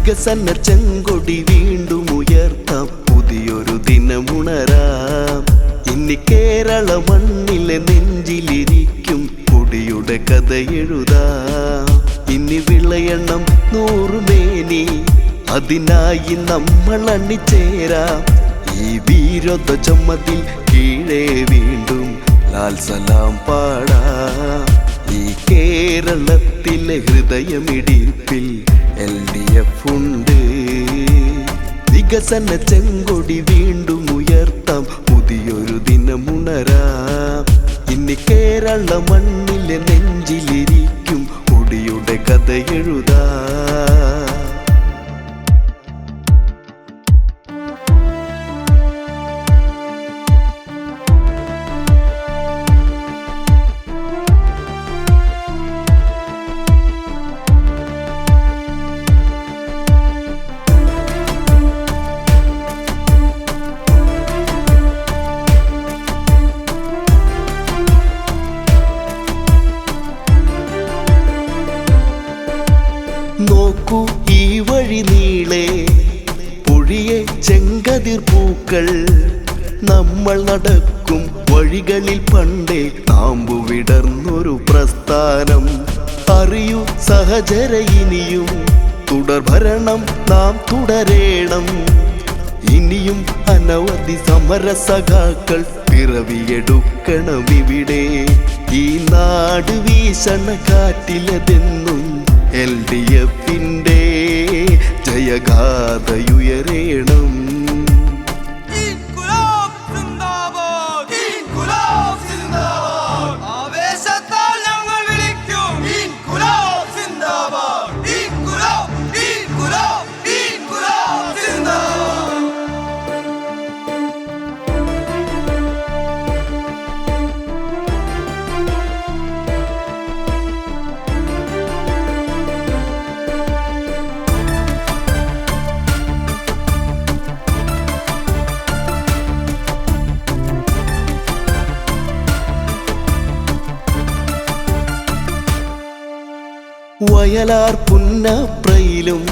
വികസന ചെങ്കൊടി വീണ്ടും ഉയർത്താം, പുതിയൊരു ദിനമുണരാം. ഇനി കേരള മണ്ണിലെ നെഞ്ചിലിരിക്കും കൊടിയുടെ കഥ എഴുതാം. ഇനി വിളയണം 100 മേനി, അതിനായി നമ്മൾ അണിചേരാം. ഈ വീരധ്വജമതിൽ കീഴേ വീണ്ടും ലാൽ സലാം പാടാം. ഈ കേരളത്തിലെ ഹൃദയമിടിപ്പിൽ LDF ഉണ്ട്. വികസന ചെങ്കൊടി വീണ്ടും ഉയർത്താം, പുതിയൊരു ദിനമുണരാം. ഇനി കേരള മണ്ണിലെ നെഞ്ചിലിരിക്കും കൊടിയുടെ കഥ എഴുതാം. നോക്കൂ ഈ വഴി നീളെ പൊഴിയെ ചെങ്കതിർ പൂക്കൾ. നമ്മൾ നടക്കും വഴികളിൽ പണ്ടേ നാമ്പു വിടർന്നൊരു പ്രസ്ഥാനം. അറിയൂ സഹചര, ഇനിയും തുടർഭരണം നാം തുടരേണം. ഇനിയും അനവധി സമരസഖാക്കൾ പിറവിയെടുക്കണം ഇവിടെ. ഈ നാട് വീശണ കാറ്റിലതെന്നും LDFന്റെ ജയഗാഥയുയരേണം. വയലാർ പുന്നപ്രയിലും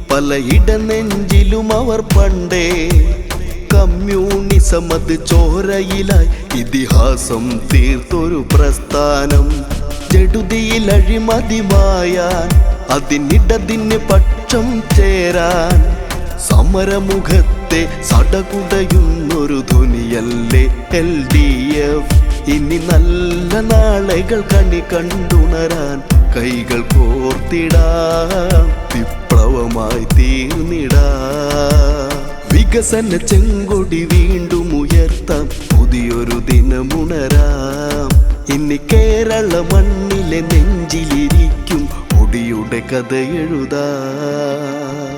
പലയിട നെഞ്ചിലും അവർ പണ്ടേ കമ്മ്യൂണിസം അത് ചോരയിലായി ഇതിഹാസം തീർത്തൊരു പ്രസ്ഥാനം. ജഡുതിയിൽ അഴിമതിമായാൻ അതിനിടതിന് പക്ഷം ചേരാൻ സമരമുഖത്തെ സടകുടയുന്നൊരു ധ്വനിയല്ലേ LDF. ഇനി നല്ല നാളുകൾ കണി കണ്ടുണരാൻ കൈകൾ കോർത്തിടാം, വിപ്ലവമായി തീർന്നിടാം. വികസന ചെങ്കൊടി വീണ്ടും ഉയർത്താം, പുതിയൊരു ദിനമുണരാം. ഇനി കേരള മണ്ണിലെ നെഞ്ചിലിരിക്കും കൊടിയുടെ കഥ എഴുതാം.